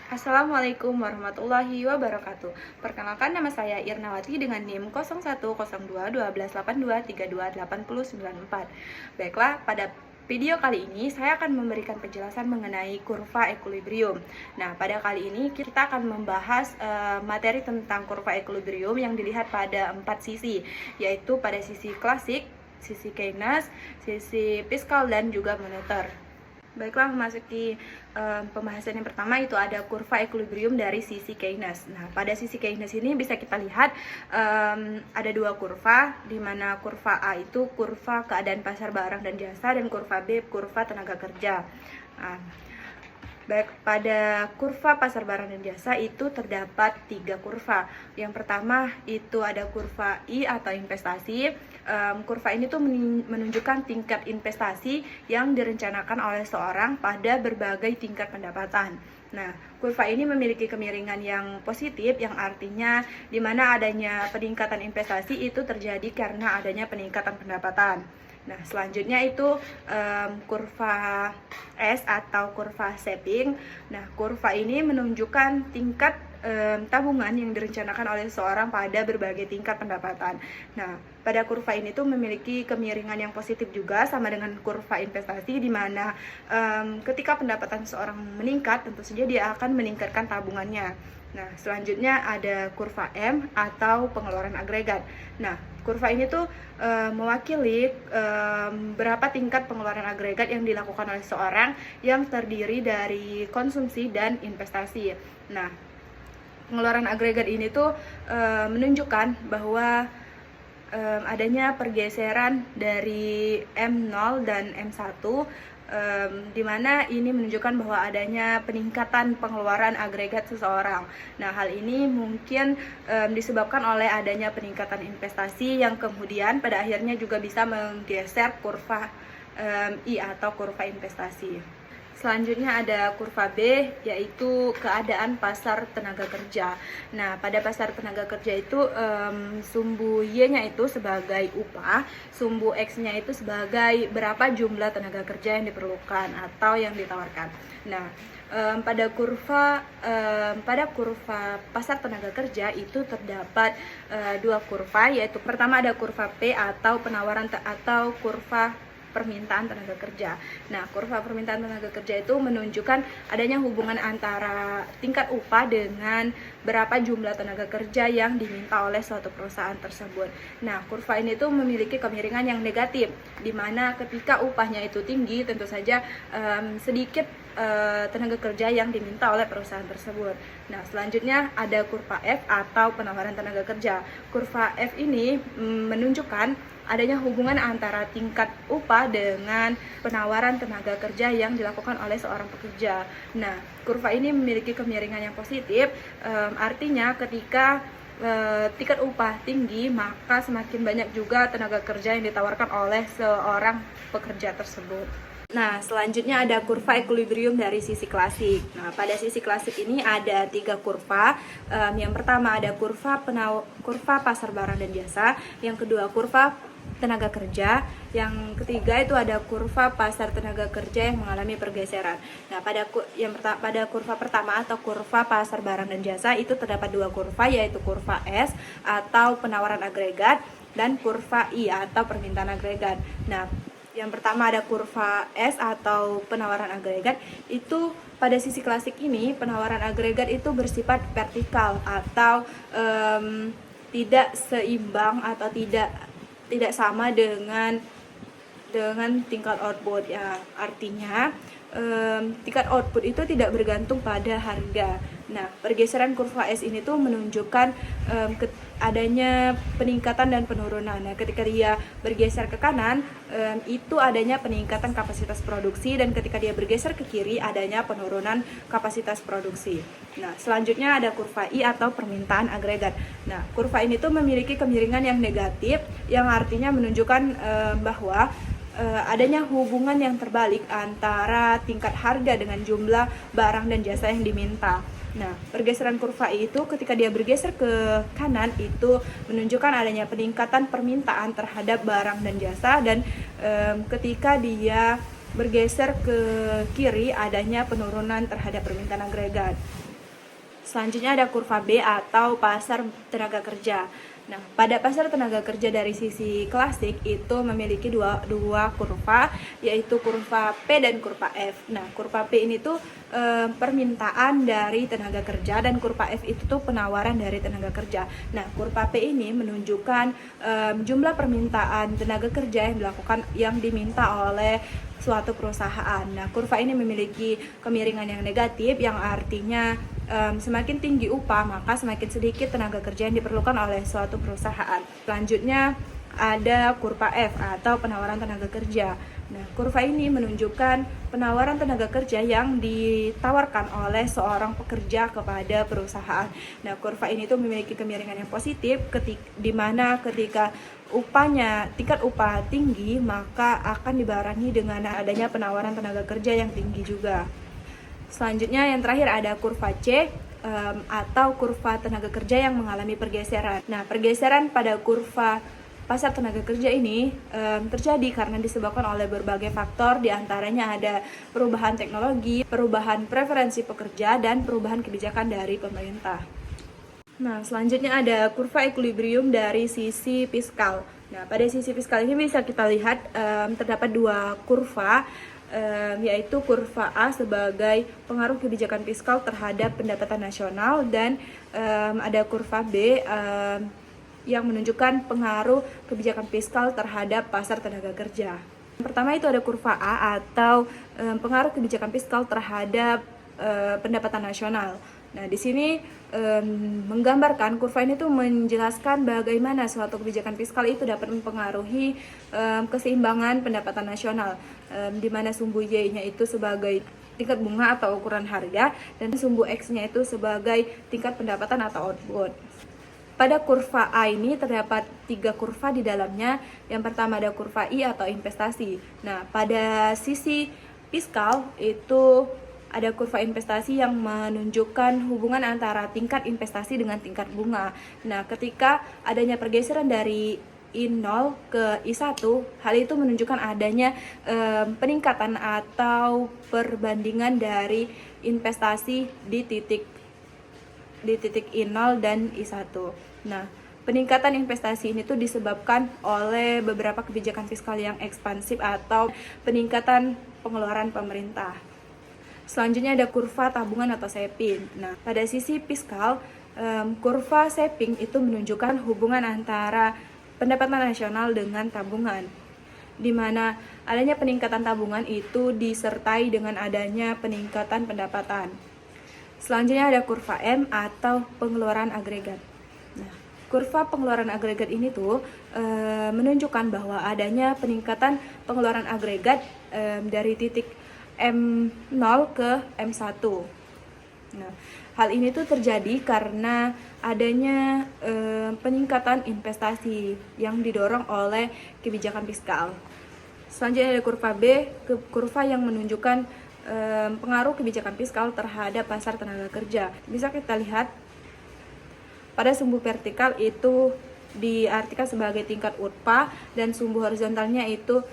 Assalamualaikum warahmatullahi wabarakatuh. Perkenalkan, nama saya Irnawati dengan NIM 010212823289. Baiklah, pada video kali ini saya akan memberikan penjelasan mengenai kurva ekuilibrium. Nah, pada kali ini kita akan membahas materi tentang kurva ekuilibrium yang dilihat pada 4 sisi, yaitu pada sisi klasik, sisi Keynes, sisi Pascal, dan juga Noether. Baiklah, memasuki pembahasan yang pertama, itu ada kurva ekuilibrium dari sisi Keynes. Nah, pada sisi Keynes ini bisa kita lihat ada dua kurva, di mana kurva A itu kurva keadaan pasar barang dan jasa, dan kurva B kurva tenaga kerja. Nah, baik, pada kurva pasar barang dan jasa itu terdapat 3 kurva. Yang pertama itu ada kurva I atau investasi. Kurva ini tuh menunjukkan tingkat investasi yang direncanakan oleh seorang pada berbagai tingkat pendapatan. Nah, kurva ini memiliki kemiringan yang positif, yang artinya di mana adanya peningkatan investasi itu terjadi karena adanya peningkatan pendapatan. Nah, selanjutnya itu kurva S atau kurva saving. Nah, kurva ini menunjukkan tingkat tabungan yang direncanakan oleh seseorang pada berbagai tingkat pendapatan. Nah, pada kurva ini tuh memiliki kemiringan yang positif juga, sama dengan kurva investasi, di mana ketika pendapatan seseorang meningkat, tentu saja dia akan meningkatkan tabungannya. Nah, selanjutnya ada kurva M atau pengeluaran agregat. Nah, kurva ini tuh mewakili berapa tingkat pengeluaran agregat yang dilakukan oleh seorang yang terdiri dari konsumsi dan investasi. Nah, pengeluaran agregat ini tuh menunjukkan bahwa adanya pergeseran dari M0 dan M1, di mana ini menunjukkan bahwa adanya peningkatan pengeluaran agregat seseorang. Nah, hal ini mungkin disebabkan oleh adanya peningkatan investasi yang kemudian pada akhirnya juga bisa menggeser kurva I atau kurva investasi. Selanjutnya ada kurva B, yaitu keadaan pasar tenaga kerja. Nah, pada pasar tenaga kerja itu sumbu Y-nya itu sebagai upah, sumbu X-nya itu sebagai berapa jumlah tenaga kerja yang diperlukan atau yang ditawarkan. Nah, pada kurva pasar tenaga kerja itu terdapat dua kurva, yaitu pertama ada kurva P atau penawaran atau kurva permintaan tenaga kerja. Nah, kurva permintaan tenaga kerja itu menunjukkan adanya hubungan antara tingkat upah dengan berapa jumlah tenaga kerja yang diminta oleh suatu perusahaan tersebut. Nah, kurva ini tuh memiliki kemiringan yang negatif, di mana ketika upahnya itu tinggi, tentu saja sedikit tenaga kerja yang diminta oleh perusahaan tersebut. Nah, selanjutnya ada kurva F atau penawaran tenaga kerja. Kurva F ini menunjukkan adanya hubungan antara tingkat upah dengan penawaran tenaga kerja yang dilakukan oleh seorang pekerja. Nah, kurva ini memiliki kemiringan yang positif, artinya ketika tingkat upah tinggi, maka semakin banyak juga tenaga kerja yang ditawarkan oleh seorang pekerja tersebut. Nah, selanjutnya ada kurva ekuilibrium dari sisi klasik. Nah, pada sisi klasik ini ada 3 kurva. Yang pertama ada kurva pasar barang dan jasa. Yang kedua kurva tenaga kerja, yang ketiga itu ada kurva pasar tenaga kerja yang mengalami pergeseran. Nah, pada kurva pertama atau kurva pasar barang dan jasa itu terdapat 2 kurva, yaitu kurva S atau penawaran agregat dan kurva I atau permintaan agregat. Nah, yang pertama ada kurva S atau penawaran agregat. Itu pada sisi klasik ini penawaran agregat itu bersifat vertikal atau tidak seimbang atau tidak sama dengan tingkat output, ya, artinya tingkat output itu tidak bergantung pada harga. Nah, pergeseran kurva S ini tuh menunjukkan adanya peningkatan dan penurunan. Nah, ketika dia bergeser ke kanan, itu adanya peningkatan kapasitas produksi, dan ketika dia bergeser ke kiri adanya penurunan kapasitas produksi. Nah, selanjutnya ada kurva I atau permintaan agregat. Nah, kurva ini tuh memiliki kemiringan yang negatif, yang artinya menunjukkan bahwa adanya hubungan yang terbalik antara tingkat harga dengan jumlah barang dan jasa yang diminta. Nah, pergeseran kurva I itu ketika dia bergeser ke kanan itu menunjukkan adanya peningkatan permintaan terhadap barang dan jasa, dan ketika dia bergeser ke kiri adanya penurunan terhadap permintaan agregat. Selanjutnya ada kurva B atau pasar tenaga kerja. Nah, pada pasar tenaga kerja dari sisi klasik itu memiliki dua kurva, yaitu kurva P dan kurva F. Nah, kurva P ini tuh permintaan dari tenaga kerja dan kurva F itu tuh penawaran dari tenaga kerja. Nah, kurva P ini menunjukkan jumlah permintaan tenaga kerja yang diminta oleh suatu perusahaan. Nah, kurva ini memiliki kemiringan yang negatif, yang artinya semakin tinggi upah, maka semakin sedikit tenaga kerja yang diperlukan oleh suatu perusahaan. Selanjutnya ada kurva F atau penawaran tenaga kerja. Nah, kurva ini menunjukkan penawaran tenaga kerja yang ditawarkan oleh seorang pekerja kepada perusahaan. Nah, kurva ini tuh memiliki kemiringan yang positif, di mana ketika tingkat upah tinggi, maka akan dibarengi dengan adanya penawaran tenaga kerja yang tinggi juga. Selanjutnya yang terakhir ada kurva C atau kurva tenaga kerja yang mengalami pergeseran. Nah, pergeseran pada kurva pasar tenaga kerja ini terjadi karena disebabkan oleh berbagai faktor, diantaranya ada perubahan teknologi, perubahan preferensi pekerja, dan perubahan kebijakan dari pemerintah. Nah, selanjutnya ada kurva equilibrium dari sisi fiskal. Nah, pada sisi fiskal ini bisa kita lihat terdapat dua kurva, yaitu kurva A sebagai pengaruh kebijakan fiskal terhadap pendapatan nasional, dan ada kurva B yang menunjukkan pengaruh kebijakan fiskal terhadap pasar tenaga kerja. Yang pertama itu ada kurva A atau pengaruh kebijakan fiskal terhadap pendapatan nasional. Nah, di sini menggambarkan kurva ini tuh menjelaskan bagaimana suatu kebijakan fiskal itu dapat mempengaruhi keseimbangan pendapatan nasional, di mana sumbu Y-nya itu sebagai tingkat bunga atau ukuran harga, dan sumbu X-nya itu sebagai tingkat pendapatan atau output. Pada kurva A ini terdapat 3 kurva di dalamnya. Yang pertama ada kurva I atau investasi. Nah, pada sisi fiskal itu ada kurva investasi yang menunjukkan hubungan antara tingkat investasi dengan tingkat bunga. Nah, ketika adanya pergeseran dari I0 ke I1, hal itu menunjukkan adanya peningkatan atau perbandingan dari investasi di titik I0 dan I1. Nah, peningkatan investasi ini tuh disebabkan oleh beberapa kebijakan fiskal yang ekspansif atau peningkatan pengeluaran pemerintah. Selanjutnya ada kurva tabungan atau saving. Nah, pada sisi fiskal, kurva saving itu menunjukkan hubungan antara pendapatan nasional dengan tabungan, di mana adanya peningkatan tabungan itu disertai dengan adanya peningkatan pendapatan. Selanjutnya ada kurva M atau pengeluaran agregat. Nah, kurva pengeluaran agregat ini tuh menunjukkan bahwa adanya peningkatan pengeluaran agregat dari titik M0 ke M1. Nah, hal ini tuh terjadi karena adanya peningkatan investasi yang didorong oleh kebijakan fiskal. Selanjutnya ada kurva B, kurva yang menunjukkan pengaruh kebijakan fiskal terhadap pasar tenaga kerja. Bisa kita lihat pada sumbu vertikal itu diartikan sebagai tingkat upah, dan sumbu horizontalnya itu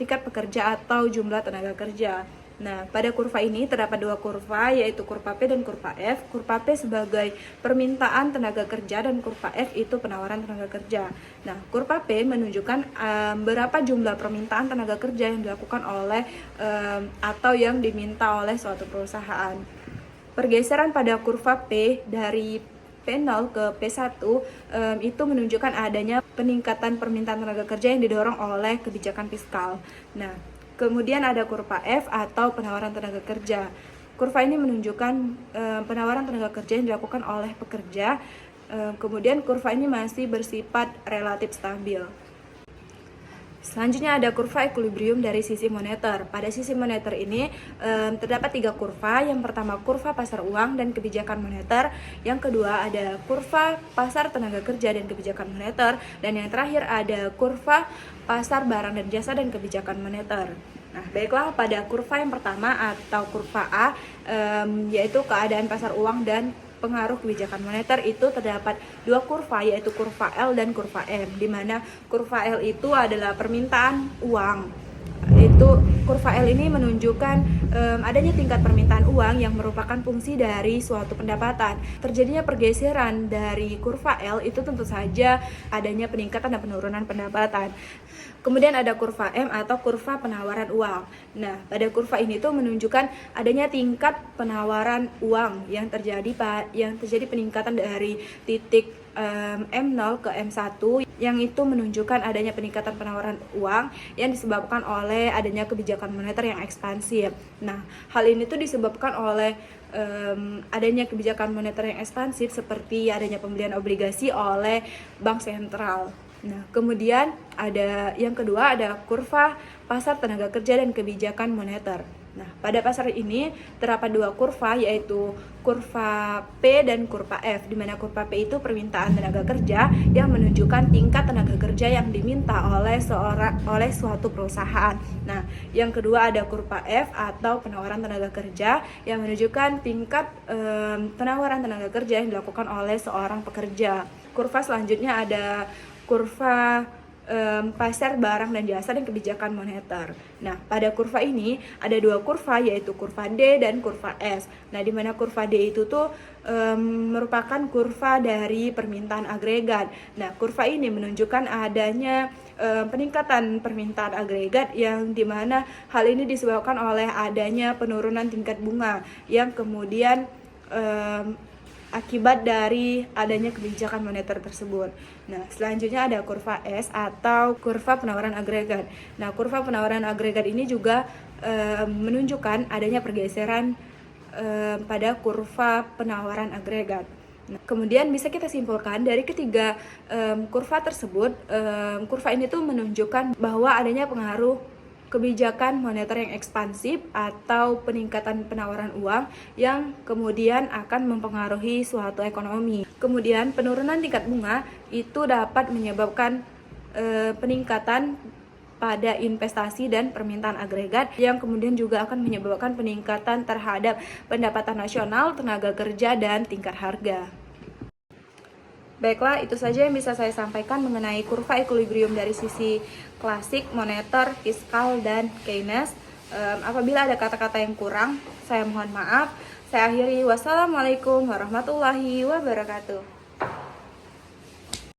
tingkat pekerja atau jumlah tenaga kerja. Nah, pada kurva ini terdapat 2 kurva, yaitu kurva P dan kurva F. Kurva P sebagai permintaan tenaga kerja dan kurva F itu penawaran tenaga kerja. Nah, kurva P menunjukkan berapa jumlah permintaan tenaga kerja yang dilakukan oleh atau yang diminta oleh suatu perusahaan. Pergeseran pada kurva P dari P0 ke P1 itu menunjukkan adanya peningkatan permintaan tenaga kerja yang didorong oleh kebijakan fiskal. Nah, kemudian ada kurva F atau penawaran tenaga kerja. Kurva ini menunjukkan penawaran tenaga kerja yang dilakukan oleh pekerja. Kemudian kurva ini masih bersifat relatif stabil. Selanjutnya ada kurva equilibrium dari sisi moneter. Pada sisi moneter ini terdapat 3 kurva. Yang pertama kurva pasar uang dan kebijakan moneter. Yang kedua ada kurva pasar tenaga kerja dan kebijakan moneter. Dan yang terakhir ada kurva pasar barang dan jasa dan kebijakan moneter. Nah, baiklah, pada kurva yang pertama atau kurva A, yaitu keadaan pasar uang dan pengaruh kebijakan moneter, itu terdapat 2 kurva, yaitu kurva L dan kurva M, di mana kurva L itu adalah permintaan uang. Itu yaitu kurva L ini menunjukkan adanya tingkat permintaan uang yang merupakan fungsi dari suatu pendapatan. Terjadinya pergeseran dari kurva L itu tentu saja adanya peningkatan dan penurunan pendapatan. Kemudian ada kurva M atau kurva penawaran uang. Nah, pada kurva ini tuh menunjukkan adanya tingkat penawaran uang yang terjadi peningkatan dari titik M0 ke M1 yang itu menunjukkan adanya peningkatan penawaran uang yang disebabkan oleh adanya kebijakan moneter yang ekspansif. Nah, hal ini tuh disebabkan oleh adanya kebijakan moneter yang ekspansif seperti adanya pembelian obligasi oleh bank sentral. Nah, kemudian ada yang kedua, ada kurva pasar tenaga kerja dan kebijakan moneter. Nah, pada pasar ini terdapat dua kurva, yaitu kurva P dan kurva F, di mana kurva P itu permintaan tenaga kerja yang menunjukkan tingkat tenaga kerja yang diminta oleh suatu perusahaan. Nah, yang kedua ada kurva F atau penawaran tenaga kerja yang menunjukkan tingkat penawaran tenaga kerja yang dilakukan oleh seorang pekerja. Kurva selanjutnya ada kurva pasar barang dan jasa dan kebijakan moneter. Nah, pada kurva ini ada dua kurva, yaitu kurva D dan kurva S. Nah, di mana kurva D itu tuh merupakan kurva dari permintaan agregat. Nah, kurva ini menunjukkan adanya peningkatan permintaan agregat yang dimana hal ini disebabkan oleh adanya penurunan tingkat bunga yang kemudian akibat dari adanya kebijakan moneter tersebut. Nah, selanjutnya ada kurva S atau kurva penawaran agregat. Nah, kurva penawaran agregat ini juga menunjukkan adanya pergeseran pada kurva penawaran agregat. Nah, kemudian bisa kita simpulkan dari ketiga kurva tersebut, kurva ini tuh menunjukkan bahwa adanya pengaruh kebijakan moneter yang ekspansif atau peningkatan penawaran uang yang kemudian akan mempengaruhi suatu ekonomi. Kemudian penurunan tingkat bunga itu dapat menyebabkan peningkatan pada investasi dan permintaan agregat yang kemudian juga akan menyebabkan peningkatan terhadap pendapatan nasional, tenaga kerja, dan tingkat harga. Baiklah, itu saja yang bisa saya sampaikan mengenai kurva equilibrium dari sisi klasik, moneter, fiskal, dan Keynes. Apabila ada kata-kata yang kurang, saya mohon maaf. Saya akhiri. Wassalamualaikum warahmatullahi wabarakatuh.